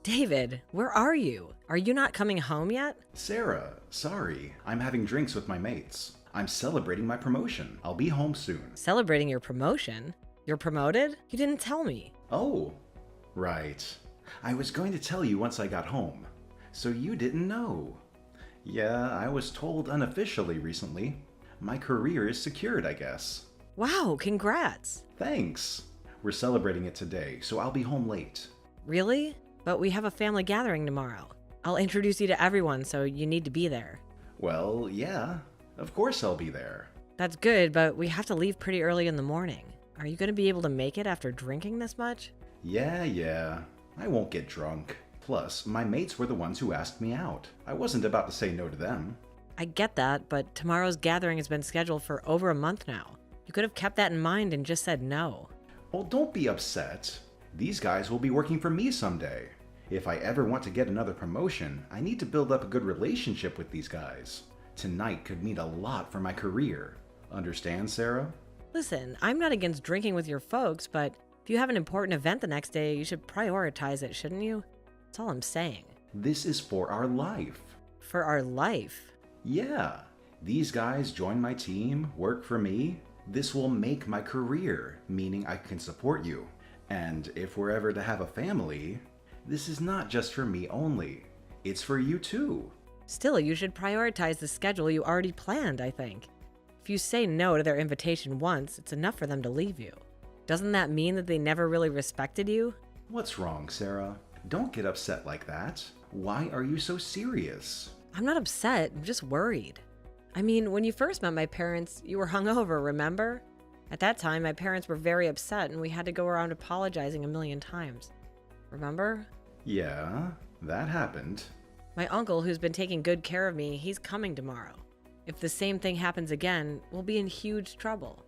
David, where are you? Are you not coming home yet? Sarah, sorry. I'm having drinks with my mates. I'm celebrating my promotion. I'll be home soon. Celebrating your promotion? You're promoted? You didn't tell me. Oh, right. I was going to tell you once I got home. So you didn't know. Yeah, I was told unofficially recently. My career is secured, I guess. Wow, congrats. Thanks. We're celebrating it today, so I'll be home late. Really? But we have a family gathering tomorrow. I'll introduce you to everyone, so you need to be there. Well, yeah. Of course I'll be there. That's good, but we have to leave pretty early in the morning. Are you going to be able to make it after drinking this much? Yeah. I won't get drunk. Plus, my mates were the ones who asked me out. I wasn't about to say no to them. I get that, but tomorrow's gathering has been scheduled for over a month now. You could have kept that in mind and just said no. Well, don't be upset. These guys will be working for me someday. If I ever want to get another promotion, I need to build up a good relationship with these guys. Tonight could mean a lot for my career. Understand, Sarah? Listen, I'm not against drinking with your folks, but if you have an important event the next day, you should prioritize it, shouldn't you? That's all I'm saying. This is for our life. For our life? Yeah. These guys join my team, work for me. This will make my career, meaning I can support you. And if we're ever to have a family, this is not just for me only. It's for you too. Still, you should prioritize the schedule you already planned, I think. If you say no to their invitation once, it's enough for them to leave you. Doesn't that mean that they never really respected you? What's wrong, Sarah? Don't get upset like that. Why are you so serious? I'm not upset, I'm just worried. I mean, when you first met my parents, you were hungover, remember? At that time, my parents were very upset and we had to go around apologizing a million times. Remember? Yeah, that happened. My uncle, who's been taking good care of me, he's coming tomorrow. If the same thing happens again, we'll be in huge trouble.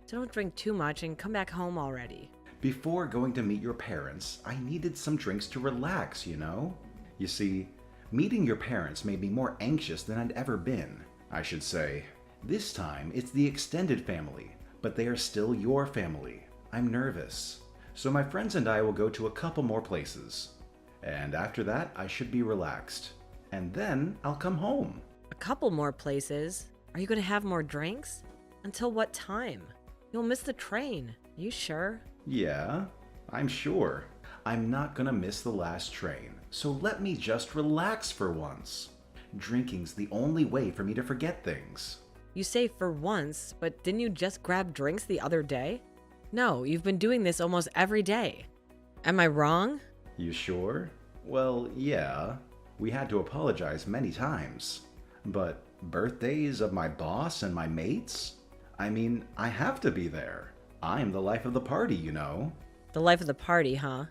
So don't drink too much and come back home already. Before going to meet your parents, I needed some drinks to relax, you know? You see, meeting your parents made me more anxious than I'd ever been. I should say, this time it's the extended family, but they are still your family. I'm nervous. So my friends and I will go to a couple more places. And after that, I should be relaxed. And then I'll come home. A couple more places? Are you going to have more drinks? Until what time? You'll miss the train. You sure? Yeah, I'm sure. I'm not gonna miss the last train, so let me just relax for once. Drinking's the only way for me to forget things. You say for once, but didn't you just grab drinks the other day? No, you've been doing this almost every day. Am I wrong? You sure? Well, yeah. We had to apologize many times. But birthdays of my boss and my mates? I mean, I have to be there. I'm the life of the party, you know. The life of the party, huh?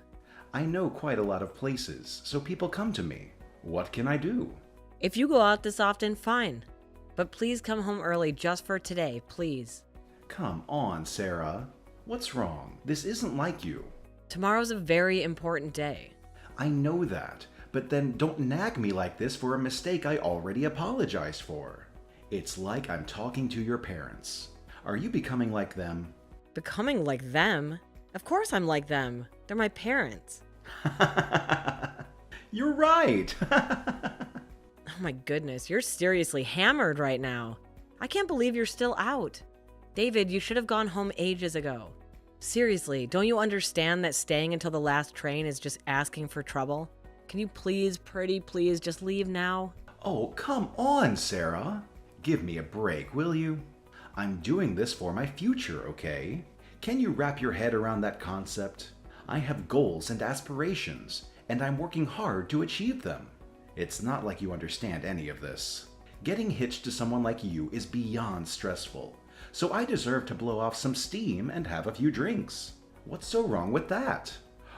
I know quite a lot of places, so people come to me. What can I do? If you go out this often, fine. But please come home early just for today, please. Come on, Sarah. What's wrong? This isn't like you. Tomorrow's a very important day. I know that, but then don't nag me like this for a mistake I already apologized for. It's like I'm talking to your parents. Are you becoming like them? Becoming like them? Of course I'm like them. They're my parents. You're right. Oh my goodness, you're seriously hammered right now. I can't believe you're still out. David, you should have gone home ages ago. Seriously, don't you understand that staying until the last train is just asking for trouble? Can you please, pretty please, just leave now? Oh, come on, Sarah. Give me a break, will you? I'm doing this for my future, okay? Can you wrap your head around that concept? I have goals and aspirations, and I'm working hard to achieve them. It's not like you understand any of this. Getting hitched to someone like you is beyond stressful, so I deserve to blow off some steam and have a few drinks. What's so wrong with that?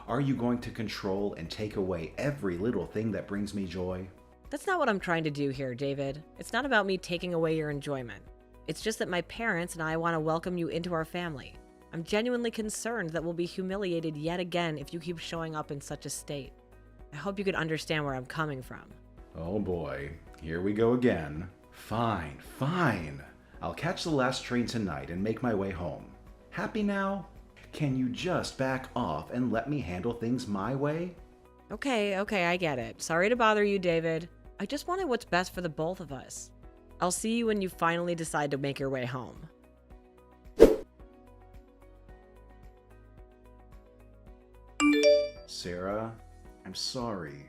Are you going to control and take away every little thing that brings me joy? That's not what I'm trying to do here, David. It's not about me taking away your enjoyment. It's just that my parents and I want to welcome you into our family. I'm genuinely concerned that we'll be humiliated yet again if you keep showing up in such a state. I hope you could understand where I'm coming from. Oh boy, here we go again. Fine. I'll catch the last train tonight and make my way home. Happy now? Can you just back off and let me handle things my way? Okay, I get it. Sorry to bother you, David. I just wanted what's best for the both of us. I'll see you when you finally decide to make your way home. Sarah, I'm sorry.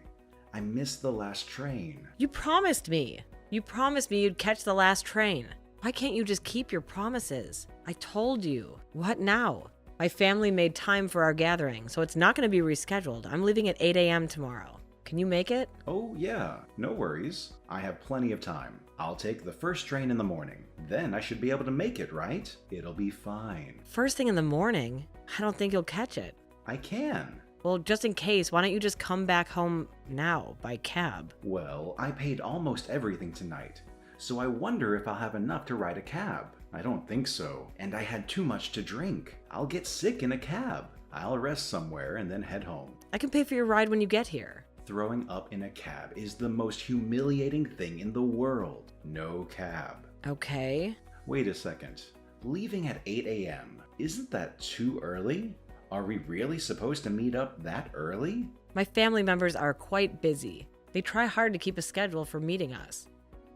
I missed the last train. You promised me. You promised me you'd catch the last train. Why can't you just keep your promises? I told you. What now? My family made time for our gathering, so it's not going to be rescheduled. I'm leaving at 8 a.m. tomorrow. Can you make it? Oh, yeah, no worries. I have plenty of time. I'll take the first train in the morning. Then I should be able to make it, right? It'll be fine. First thing in the morning? I don't think you'll catch it. I can. Well, just in case, why don't you just come back home now by cab? Well, I paid almost everything tonight, so I wonder if I'll have enough to ride a cab. I don't think so, and I had too much to drink. I'll get sick in a cab. I'll rest somewhere and then head home. I can pay for your ride when you get here. Throwing up in a cab is the most humiliating thing in the world. No cab. Okay. Wait a second. Leaving at 8 a.m. Isn't that too early? Are we really supposed to meet up that early? My family members are quite busy. They try hard to keep a schedule for meeting us.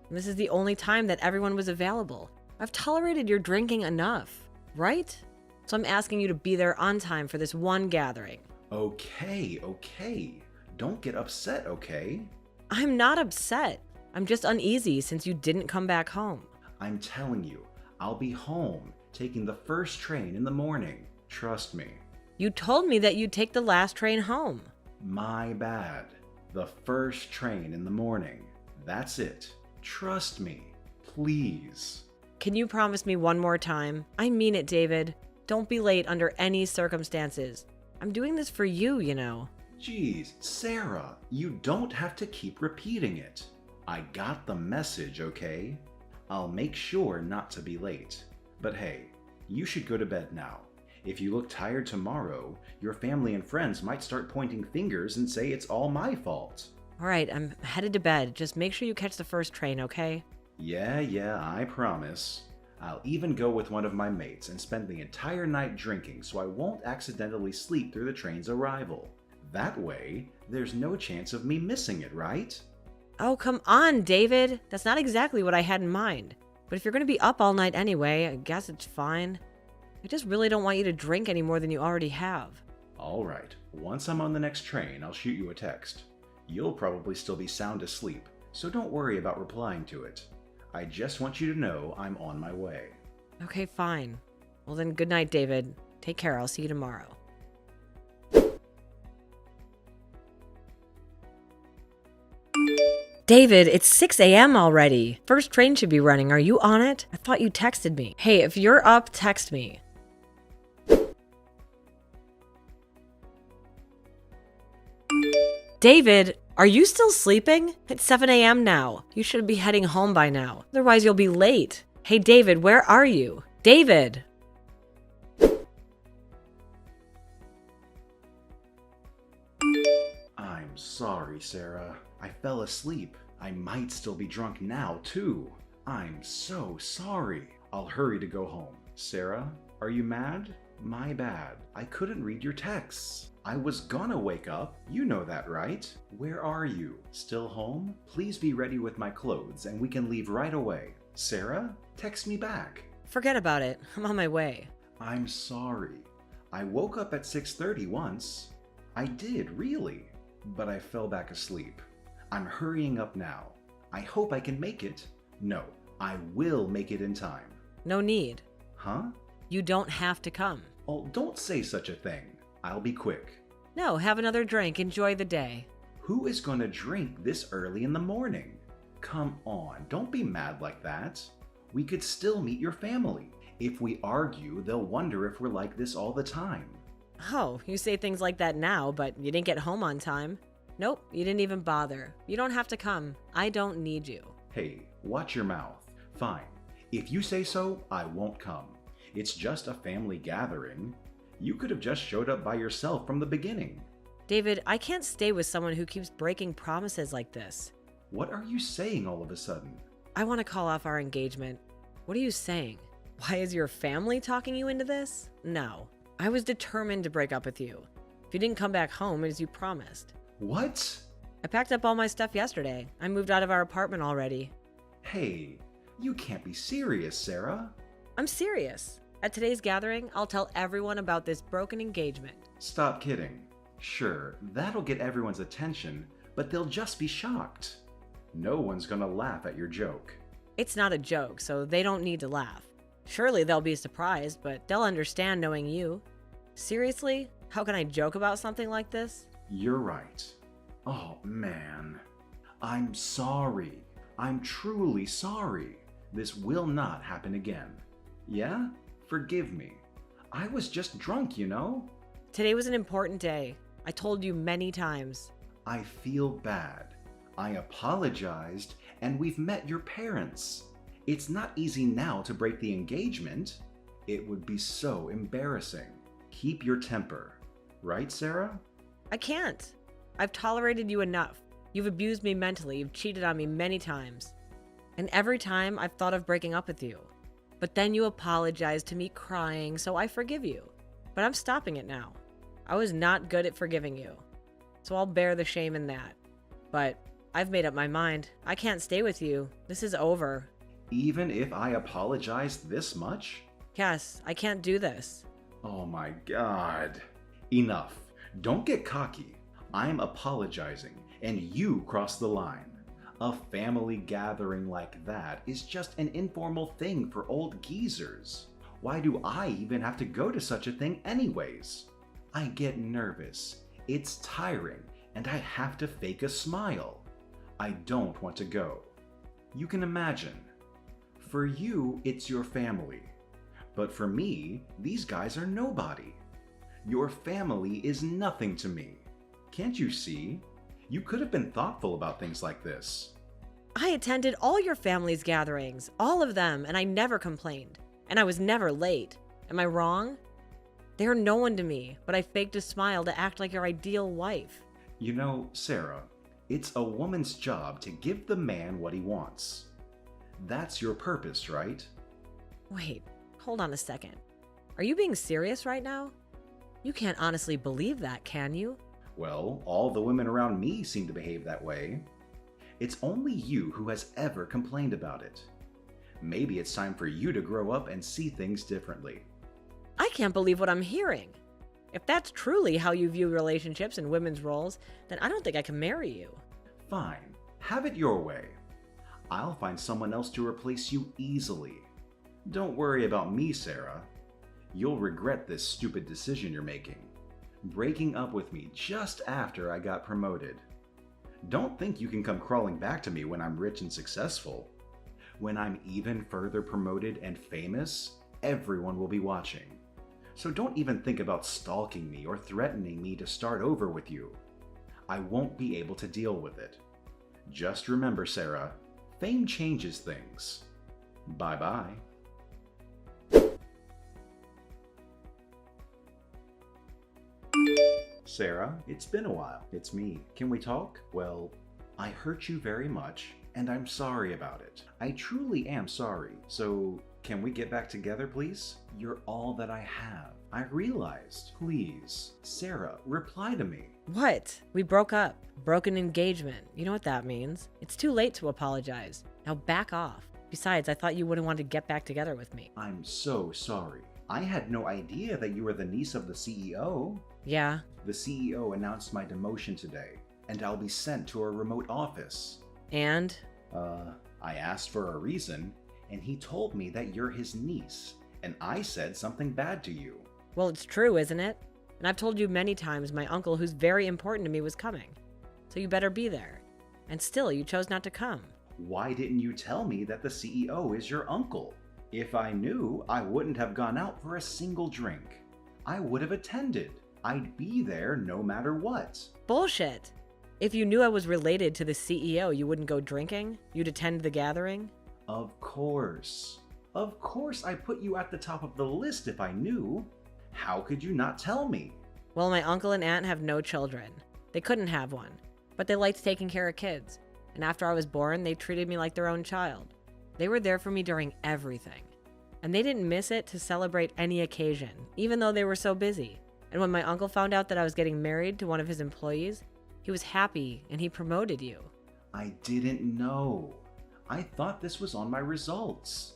And this is the only time that everyone was available. I've tolerated your drinking enough, right? So I'm asking you to be there on time for this one gathering. Okay. Don't get upset, okay? I'm not upset. I'm just uneasy since you didn't come back home. I'm telling you, I'll be home, taking the first train in the morning. Trust me. You told me that you'd take the last train home. My bad. The first train in the morning. That's it. Trust me. Please. Can you promise me one more time? I mean it, David. Don't be late under any circumstances. I'm doing this for you, you know. Geez, Sarah, you don't have to keep repeating it. I got the message, okay? I'll make sure not to be late. But hey, you should go to bed now. If you look tired tomorrow, your family and friends might start pointing fingers and say it's all my fault. All right, I'm headed to bed. Just make sure you catch the first train, okay? Yeah, I promise. I'll even go with one of my mates and spend the entire night drinking so I won't accidentally sleep through the train's arrival. That way, there's no chance of me missing it, right? Oh, come on, David. That's not exactly what I had in mind. But if you're going to be up all night anyway, I guess it's fine. I just really don't want you to drink any more than you already have. All right. Once I'm on the next train, I'll shoot you a text. You'll probably still be sound asleep, so don't worry about replying to it. I just want you to know I'm on my way. Okay, fine. Well then, good night, David. Take care. I'll see you tomorrow. David, it's 6 a.m. already. First train should be running. Are you on it? I thought you texted me. Hey, if you're up, text me. David, are you still sleeping? It's 7 a.m. now. You should be heading home by now. Otherwise, you'll be late. Hey, David, where are you? David! I'm sorry, Sarah. I fell asleep. I might still be drunk now, too. I'm so sorry. I'll hurry to go home. Sarah, are you mad? My bad. I couldn't read your texts. I was gonna wake up. You know that, right? Where are you? Still home? Please be ready with my clothes and we can leave right away. Sarah, text me back. Forget about it. I'm on my way. I'm sorry. I woke up at 6:30 once. I did, really. But I fell back asleep. I'm hurrying up now. I hope I can make it. No, I will make it in time. No need. Huh? You don't have to come. Oh, don't say such a thing. I'll be quick. No, have another drink. Enjoy the day. Who is gonna drink this early in the morning? Come on, don't be mad like that. We could still meet your family. If we argue, they'll wonder if we're like this all the time. Oh, you say things like that now, but you didn't get home on time. Nope, you didn't even bother. You don't have to come. I don't need you. Hey, watch your mouth. Fine. If you say so, I won't come. It's just a family gathering. You could have just showed up by yourself from the beginning. David, I can't stay with someone who keeps breaking promises like this. What are you saying all of a sudden? I want to call off our engagement. What are you saying? Why is your family talking you into this? No. I was determined to break up with you. If you didn't come back home as you promised. What? I packed up all my stuff yesterday. I moved out of our apartment already. Hey, you can't be serious, Sarah. I'm serious. At today's gathering, I'll tell everyone about this broken engagement. Stop kidding. Sure, that'll get everyone's attention, but they'll just be shocked. No one's gonna laugh at your joke. It's not a joke, so they don't need to laugh. Surely they'll be surprised, but they'll understand knowing you. Seriously? How can I joke about something like this? You're right. Oh, man. I'm sorry. I'm truly sorry. This will not happen again. Yeah? Forgive me. I was just drunk, you know? Today was an important day. I told you many times. I feel bad. I apologized, and we've met your parents. It's not easy now to break the engagement. It would be so embarrassing. Keep your temper. Right, Sarah? I can't. I've tolerated you enough. You've abused me mentally. You've cheated on me many times. And every time I've thought of breaking up with you. But then you apologized to me crying, so I forgive you. But I'm stopping it now. I was not good at forgiving you. So I'll bear the shame in that. But I've made up my mind. I can't stay with you. This is over. Even if I apologized this much? Yes, I can't do this. Oh my God. Enough. Don't get cocky. I'm apologizing, and you crossed the line. A family gathering like that is just an informal thing for old geezers. Why do I even have to go to such a thing anyways? I get nervous. It's tiring, and I have to fake a smile. I don't want to go. You can imagine. For you, it's your family. But for me, these guys are nobody. Your family is nothing to me. Can't you see? You could have been thoughtful about things like this. I attended all your family's gatherings, all of them, and I never complained. And I was never late. Am I wrong? They are no one to me, but I faked a smile to act like your ideal wife. You know, Sarah, it's a woman's job to give the man what he wants. That's your purpose, right? Wait, hold on a second. Are you being serious right now? You can't honestly believe that, can you? Well, all the women around me seem to behave that way. It's only you who has ever complained about it. Maybe it's time for you to grow up and see things differently. I can't believe what I'm hearing. If that's truly how you view relationships and women's roles, then I don't think I can marry you. Fine, have it your way. I'll find someone else to replace you easily. Don't worry about me, Sarah. You'll regret this stupid decision you're making. Breaking up with me just after I got promoted. Don't think you can come crawling back to me when I'm rich and successful. When I'm even further promoted and famous, everyone will be watching. So don't even think about stalking me or threatening me to start over with you. I won't be able to deal with it. Just remember, Sarah, fame changes things. Bye-bye. Sarah, it's been a while. It's me. Can we talk? Well, I hurt you very much, and I'm sorry about it. I truly am sorry. So, can we get back together, please? You're all that I have. I realized. Please. Sarah, reply to me. What? We broke up. Broken engagement. You know what that means. It's too late to apologize. Now back off. Besides, I thought you wouldn't want to get back together with me. I'm so sorry. I had no idea that you were the niece of the CEO. Yeah. The CEO announced my demotion today, and I'll be sent to a remote office. And? I asked for a reason, and he told me that you're his niece, and I said something bad to you. Well, it's true, isn't it? And I've told you many times my uncle, who's very important to me, was coming. So you better be there. And still, you chose not to come. Why didn't you tell me that the CEO is your uncle? If I knew, I wouldn't have gone out for a single drink. I would have attended. I'd be there no matter what. Bullshit. If you knew I was related to the CEO, you wouldn't go drinking? You'd attend the gathering? Of course. Of course I put you at the top of the list if I knew. How could you not tell me? Well, my uncle and aunt have no children. They couldn't have one, but they liked taking care of kids. And after I was born, they treated me like their own child. They were there for me during everything. And they didn't miss it to celebrate any occasion, even though they were so busy. And when my uncle found out that I was getting married to one of his employees, He was happy and he promoted you. I didn't know. I thought this was on my results.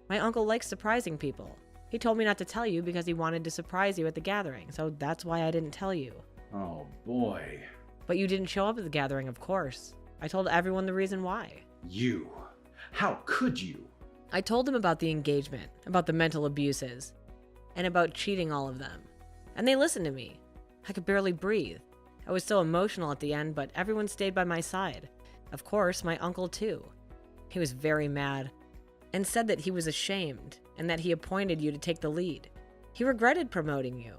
My uncle likes surprising people. He told me not to tell you because he wanted to surprise you at the gathering, so that's why I didn't tell you. Oh boy. But you didn't show up at the gathering, of course. I told everyone the reason why. You. How could you? I told them about the engagement, about the mental abuses, and about cheating all of them. And they listened to me. I could barely breathe. I was so emotional at the end, but everyone stayed by my side. Of course, my uncle too. He was very mad and said that he was ashamed and that he appointed you to take the lead. He regretted promoting you.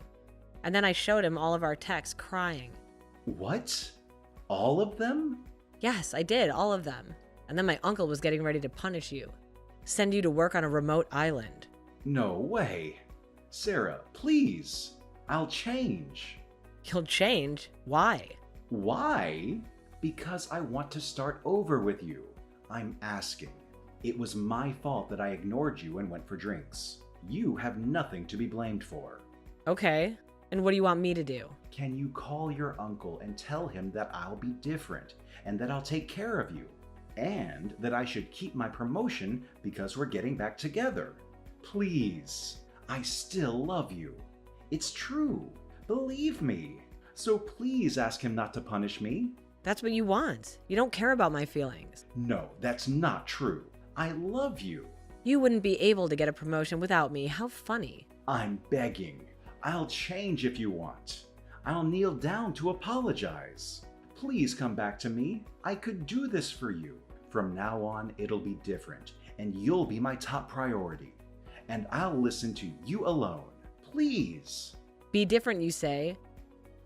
And then I showed him all of our texts crying. What? All of them? Yes, I did, all of them. And then my uncle was getting ready to punish you. Send you to work on a remote island. No way. Sarah, please. I'll change. You'll change? Why? Why? Because I want to start over with you. I'm asking. It was my fault that I ignored you and went for drinks. You have nothing to be blamed for. Okay, and what do you want me to do? Can you call your uncle and tell him that I'll be different and that I'll take care of you? And that I should keep my promotion because we're getting back together. Please, I still love you. It's true. Believe me. So please ask him not to punish me. That's what you want. You don't care about my feelings. No, that's not true. I love you. You wouldn't be able to get a promotion without me. How funny. I'm begging. I'll change if you want. I'll kneel down to apologize. Please come back to me. I could do this for you. From now on, it'll be different, and you'll be my top priority. And I'll listen to you alone. Please. Be different, you say?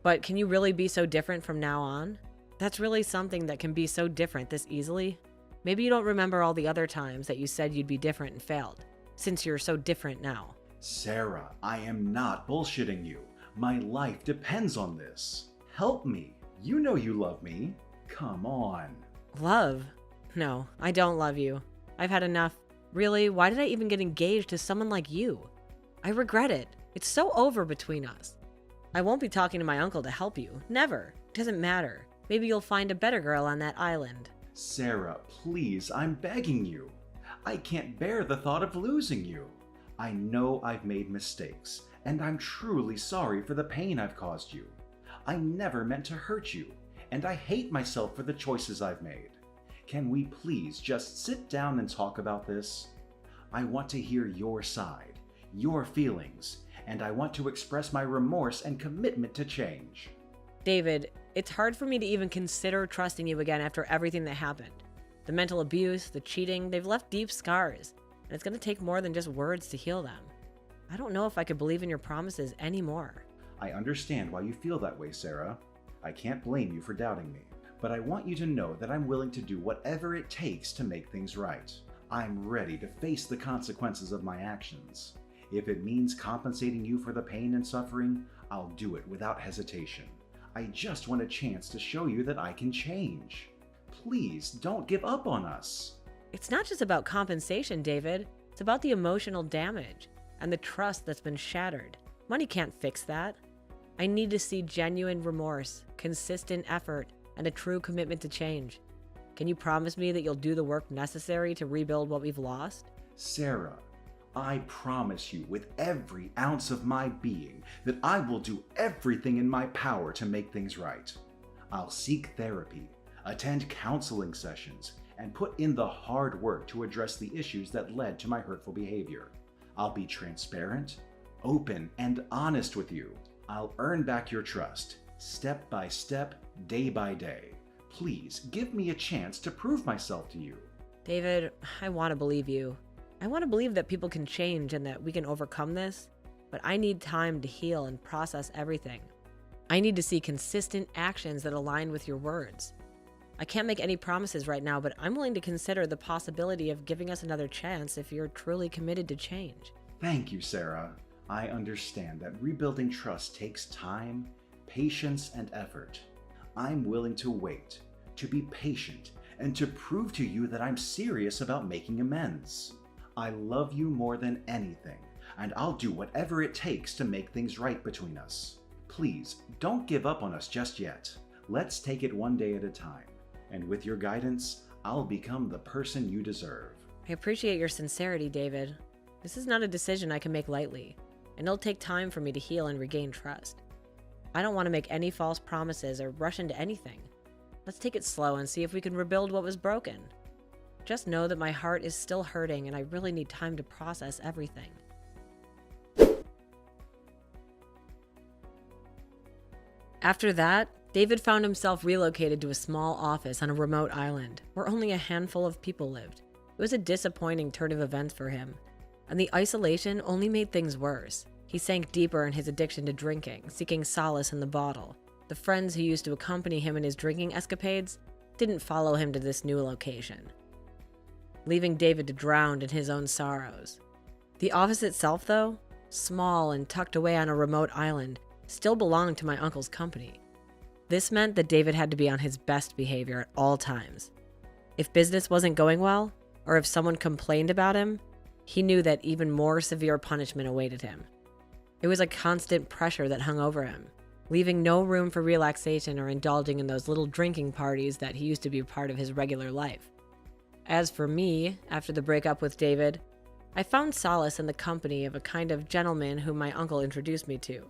But can you really be so different from now on? That's really something that can be so different this easily? Maybe you don't remember all the other times that you said you'd be different and failed, since you're so different now. Sarah, I am not bullshitting you. My life depends on this. Help me. You know you love me. Come on. Love? No, I don't love you. I've had enough. Really, why did I even get engaged to someone like you? I regret it. It's so over between us. I won't be talking to my uncle to help you. Never. It doesn't matter. Maybe you'll find a better girl on that island. Sarah, please, I'm begging you. I can't bear the thought of losing you. I know I've made mistakes, and I'm truly sorry for the pain I've caused you. I never meant to hurt you, and I hate myself for the choices I've made. Can we please just sit down and talk about this? I want to hear your side, your feelings, and I want to express my remorse and commitment to change. David, it's hard for me to even consider trusting you again after everything that happened. The mental abuse, the cheating, they've left deep scars, and it's going to take more than just words to heal them. I don't know if I could believe in your promises anymore. I understand why you feel that way, Sarah. I can't blame you for doubting me, but I want you to know that I'm willing to do whatever it takes to make things right. I'm ready to face the consequences of my actions. If it means compensating you for the pain and suffering, I'll do it without hesitation. I just want a chance to show you that I can change. Please don't give up on us. It's not just about compensation, David. It's about the emotional damage and the trust that's been shattered. Money can't fix that. I need to see genuine remorse, consistent effort, and a true commitment to change. Can you promise me that you'll do the work necessary to rebuild what we've lost? Sarah, I promise you with every ounce of my being that I will do everything in my power to make things right. I'll seek therapy, attend counseling sessions, and put in the hard work to address the issues that led to my hurtful behavior. I'll be transparent, open, and honest with you. I'll earn back your trust, step by step, day by day. Please give me a chance to prove myself to you. David, I want to believe you. I want to believe that people can change and that we can overcome this, but I need time to heal and process everything. I need to see consistent actions that align with your words. I can't make any promises right now, but I'm willing to consider the possibility of giving us another chance if you're truly committed to change. Thank you, Sarah. I understand that rebuilding trust takes time, patience, and effort. I'm willing to wait, to be patient, and to prove to you that I'm serious about making amends. I love you more than anything, and I'll do whatever it takes to make things right between us. Please, don't give up on us just yet. Let's take it one day at a time, and with your guidance, I'll become the person you deserve. I appreciate your sincerity, David. This is not a decision I can make lightly, and it'll take time for me to heal and regain trust. I don't want to make any false promises or rush into anything. Let's take it slow and see if we can rebuild what was broken. Just know that my heart is still hurting and I really need time to process everything. After that, David found himself relocated to a small office on a remote island where only a handful of people lived. It was a disappointing turn of events for him, and the isolation only made things worse. He sank deeper in his addiction to drinking, seeking solace in the bottle. The friends who used to accompany him in his drinking escapades didn't follow him to this new location, leaving David to drown in his own sorrows. The office itself, though, small and tucked away on a remote island, still belonged to my uncle's company. This meant that David had to be on his best behavior at all times. If business wasn't going well, or if someone complained about him, he knew that even more severe punishment awaited him. It was a constant pressure that hung over him, leaving no room for relaxation or indulging in those little drinking parties that he used to be a part of his regular life. As for me, after the breakup with David, I found solace in the company of a kind of gentleman whom my uncle introduced me to.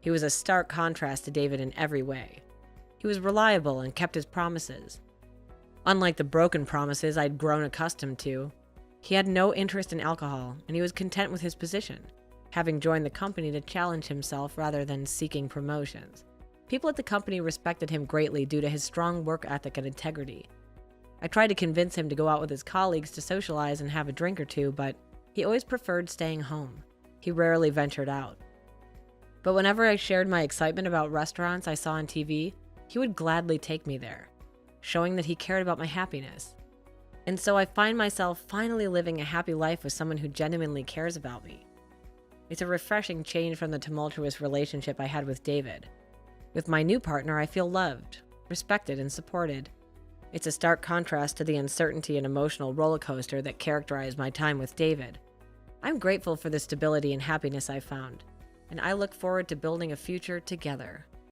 He was a stark contrast to David in every way. He was reliable and kept his promises. Unlike the broken promises I'd grown accustomed to, he had no interest in alcohol, and he was content with his position, having joined the company to challenge himself rather than seeking promotions. People at the company respected him greatly due to his strong work ethic and integrity. I tried to convince him to go out with his colleagues to socialize and have a drink or two, but he always preferred staying home. He rarely ventured out. But whenever I shared my excitement about restaurants I saw on TV, he would gladly take me there, showing that he cared about my happiness. And so I find myself finally living a happy life with someone who genuinely cares about me. It's a refreshing change from the tumultuous relationship I had with David. With my new partner, I feel loved, respected, and supported. It's a stark contrast to the uncertainty and emotional roller coaster that characterized my time with David. I'm grateful for the stability and happiness I found, and I look forward to building a future together.